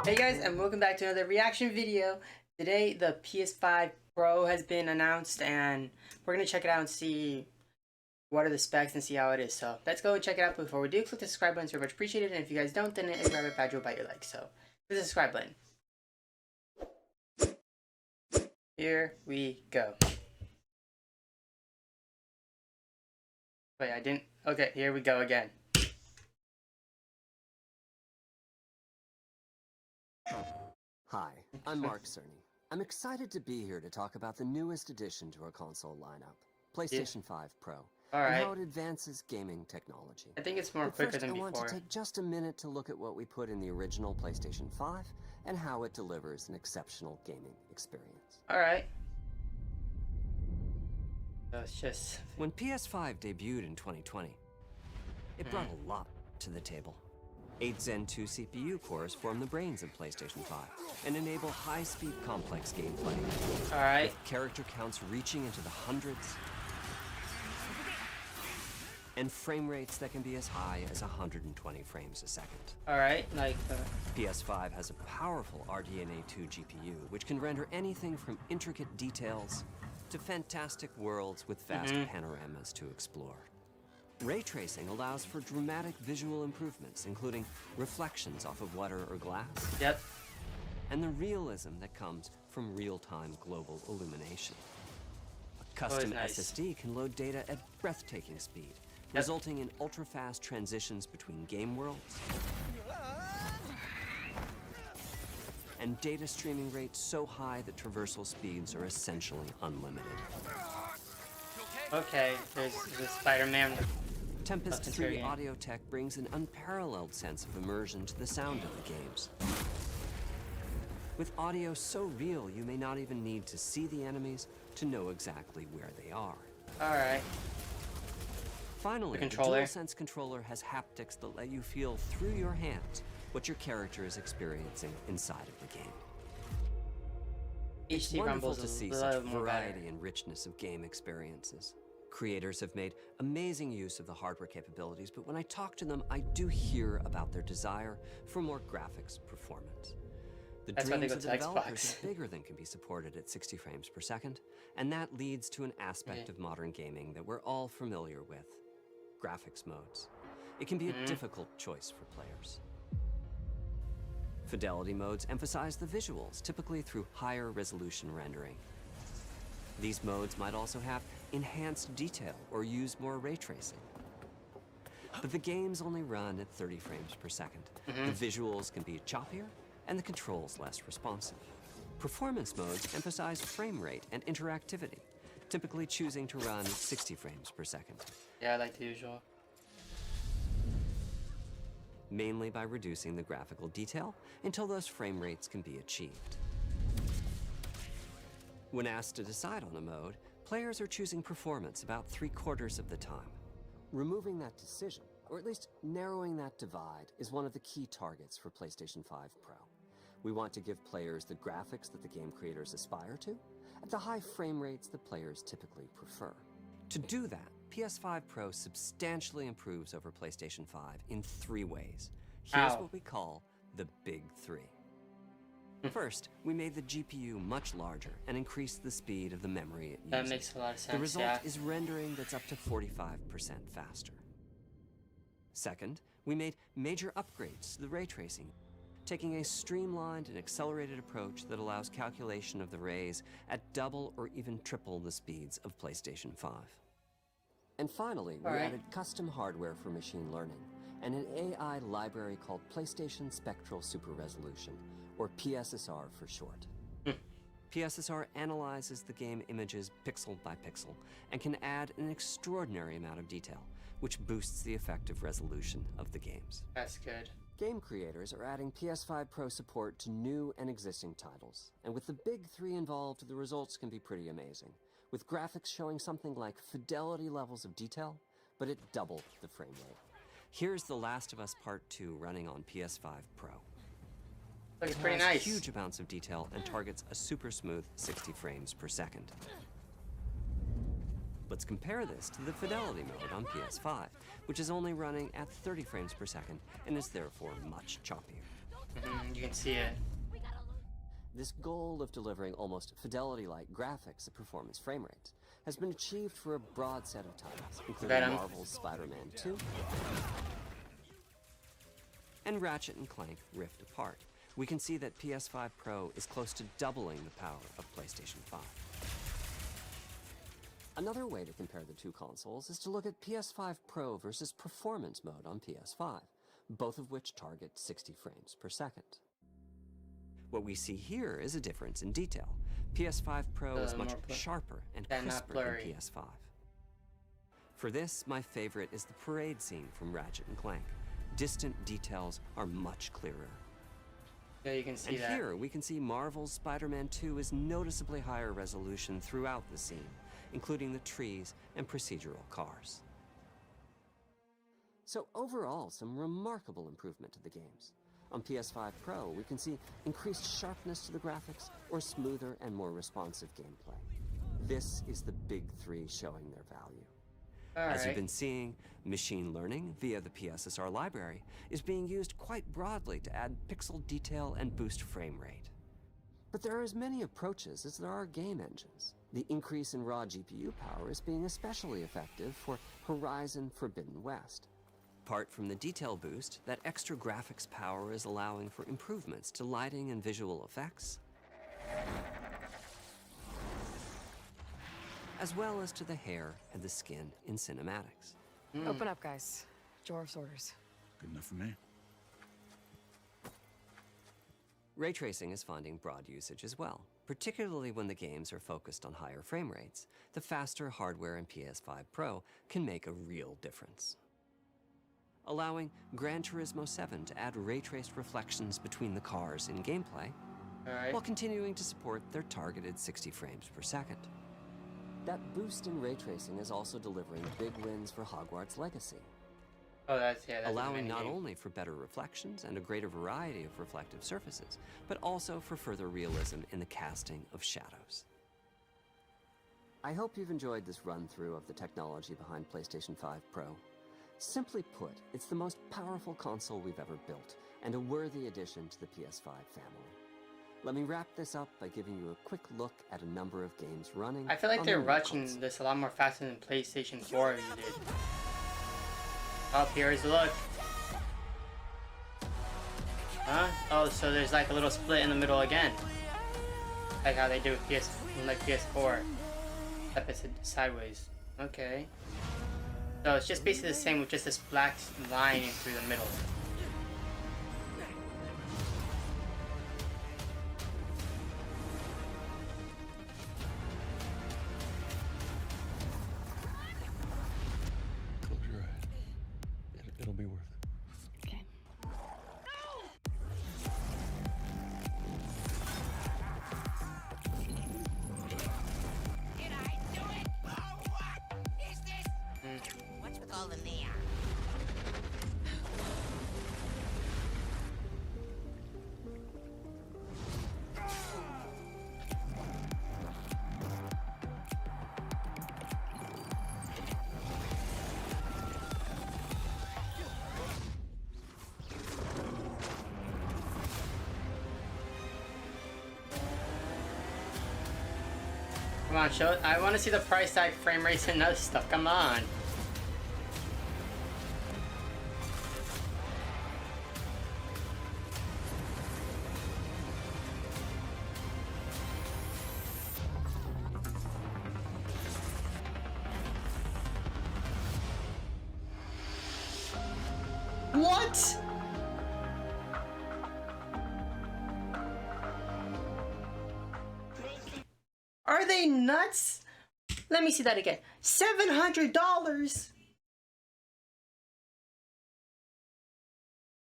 Hey guys, and welcome back to another reaction video. Today the PS5 Pro has been announced and we're going to check it out and see what are the specs and see how it is. So let's go and check it out. Before we do, click the subscribe button, it's very much appreciated. And if you guys don't, then it is rather bad you'll bite your leg. So click the subscribe button. Here we go. Wait, I didn't. Okay, here we go again. Hi, I'm Mark Cerny. I'm excited to be here to talk about the newest addition to our console lineup, PlayStation 5 Pro, and how it advances gaming technology. I think it's more but quicker first, than I want before. to take just a minute to look at what we put in the original PlayStation 5 and how it delivers an exceptional gaming experience. Alright. So it's just... When PS5 debuted in 2020, it brought a lot to the table. 8 Zen 2 CPU cores form the brains of PlayStation 5 and enable high-speed complex gameplay. Alright. With character counts reaching into the hundreds and frame rates that can be as high as 120 frames a second. Alright, like... PS5 has a powerful RDNA 2 GPU, which can render anything from intricate details to fantastic worlds with vast panoramas to explore. Ray tracing allows for dramatic visual improvements, including reflections off of water or glass. Yep. And the realism that comes from real-time global illumination. A custom SSD can load data at breathtaking speed, resulting in ultra-fast transitions between game worlds and data streaming rates so high that traversal speeds are essentially unlimited. Okay, there's the Spider-Man. Tempest 3 audio tech brings an unparalleled sense of immersion to the sound of the games. With audio so real, you may not even need to see the enemies to know exactly where they are. Alright. Finally, the DualSense controller has haptics that let you feel through your hands what your character is experiencing inside of the game. It's wonderful to see such variety and richness of game experiences. Creators have made amazing use of the hardware capabilities, but when I talk to them, I do hear about their desire for more graphics performance. The dreams of the developers are bigger than can be supported at 60 frames per second, and that leads to an aspect of modern gaming that we're all familiar with: graphics modes. It can be a difficult choice for players. Fidelity modes emphasize the visuals, typically through higher resolution rendering. These modes might also have enhanced detail or use more ray tracing. But the games only run at 30 frames per second. The visuals can be choppier and the controls less responsive. Performance modes emphasize frame rate and interactivity, typically choosing to run at 60 frames per second. Yeah, I like the usual. Mainly by reducing the graphical detail until those frame rates can be achieved. When asked to decide on a mode, players are choosing performance about 3/4 of the time. Removing that decision, or at least narrowing that divide, is one of the key targets for PlayStation 5 Pro. We want to give players the graphics that the game creators aspire to, at the high frame rates that players typically prefer. To do that, PS5 Pro substantially improves over PlayStation 5 in 3 ways. Here's what we call the Big 3. First, we made the GPU much larger and increased the speed of the memory it uses. That makes a lot of sense. The result is rendering that's up to 45% faster. Second, we made major upgrades to the ray tracing, taking a streamlined and accelerated approach that allows calculation of the rays at double or even triple the speeds of PlayStation 5. And finally, we added custom hardware for machine learning and an AI library called PlayStation Spectral Super Resolution, or PSSR for short. PSSR analyzes the game images pixel by pixel and can add an extraordinary amount of detail, which boosts the effective resolution of the games. That's good. Game creators are adding PS5 Pro support to new and existing titles, and with the Big 3 involved, the results can be pretty amazing, with graphics showing something like fidelity levels of detail, but at double the frame rate. Here's The Last of Us Part 2 running on PS5 Pro. Looks pretty nice. Huge amounts of detail and targets a super smooth 60 frames per second. Let's compare this to the Fidelity mode on PS5, which is only running at 30 frames per second and is therefore much choppier. You can see it. This goal of delivering almost fidelity-like graphics at performance frame rates has been achieved for a broad set of titles, including Venom. Marvel's Spider-Man 2 and Ratchet & Clank Rift Apart. We can see that PS5 Pro is close to doubling the power of PlayStation 5. Another way to compare the two consoles is to look at PS5 Pro versus Performance mode on PS5, both of which target 60 frames per second. What we see here is a difference in detail. PS5 Pro is much sharper and crisper than PS5. For this, my favorite is the parade scene from Ratchet & Clank. Distant details are much clearer. Yeah, you can see that. And here, we can see Marvel's Spider-Man 2 is noticeably higher resolution throughout the scene, including the trees and procedural cars. So overall, some remarkable improvement to the games. On PS5 Pro, we can see increased sharpness to the graphics or smoother and more responsive gameplay. This is the big three showing their value. As you've been seeing, machine learning via the PSSR library is being used quite broadly to add pixel detail and boost frame rate. But there are as many approaches as there are game engines. The increase in raw GPU power is being especially effective for Horizon Forbidden West. Apart from the detail boost, that extra graphics power is allowing for improvements to lighting and visual effects, as well as to the hair and the skin in cinematics. Open up, guys. Jor's orders. Good enough for me. Ray tracing is finding broad usage as well, particularly when the games are focused on higher frame rates. The faster hardware in PS5 Pro can make a real difference, allowing Gran Turismo 7 to add ray-traced reflections between the cars in gameplay, while continuing to support their targeted 60 frames per second. That boost in ray tracing is also delivering big wins for Hogwarts Legacy, that's allowing not only for better reflections and a greater variety of reflective surfaces, but also for further realism in the casting of shadows. I hope you've enjoyed this run-through of the technology behind PlayStation 5 Pro. Simply put, it's the most powerful console we've ever built, and a worthy addition to the PS5 family. Let me wrap this up by giving you a quick look at a number of games running. I feel like they're rushing this a lot more faster than PlayStation 4 did. Oh, here's a look. Huh? Oh, so there's like a little split in the middle again. Like how they do with PS4. Step it sideways. Okay. So it's just basically the same with just this black line through the middle. Close your eyes. It'll be worth it. Okay. Did I do it? Oh, what is this? What's with all the neon? Come on, show it. I want to see the price tag, frame rates, and other stuff. Come on. What? Are they nuts? Let me see that again. $700.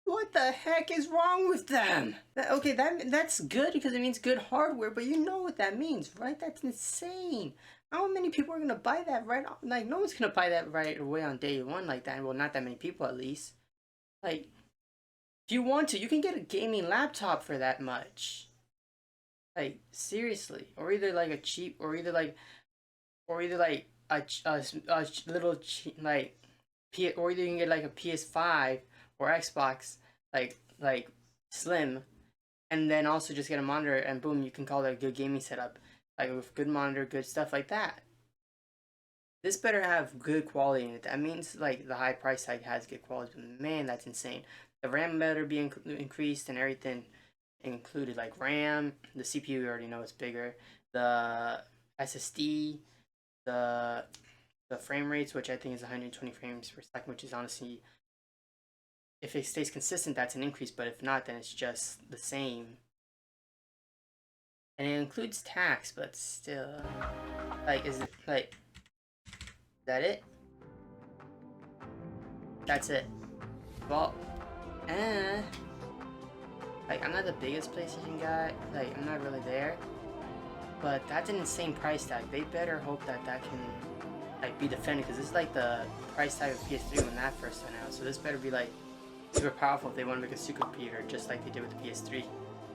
What the heck is wrong with them? Okay, that's good because it means good hardware, but you know what that means, right? That's insane. How many people are gonna buy that right? Like, no one's gonna buy that right away on day one like that. Well, not that many people at least. Like, if you want to, you can get a gaming laptop for that much. Like, seriously. Or either like a cheap, or either like a little like or either you can get like a PS5 or Xbox like slim, and then also just get a monitor, and boom, you can call it a good gaming setup, like with good monitor, good stuff like that. This better have good quality in it. That means like the high price tag has good quality, but man, that's insane. The RAM better be increased and everything included, like RAM, the CPU we already know is bigger, the SSD, the frame rates, which I think is 120 frames per second, which is honestly, if it stays consistent, that's an increase, but if not, then it's just the same. And it includes tax, but still, like, is it like, is that it? That's it. Well, like, I'm not the biggest PlayStation guy, like, I'm not really there, but that's an insane price tag. They better hope that that can, like, be defended, because this is like the price tag of PS3 when that first went out, so this better be like super powerful if they want to make a supercomputer just like they did with the PS3.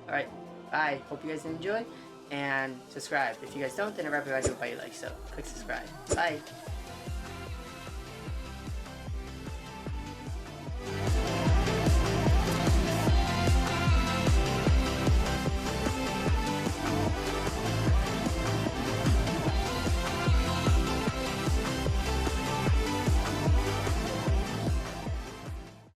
Alright, bye, hope you guys enjoy, and subscribe. If you guys don't, then I recommend you by your like, so click subscribe. Bye.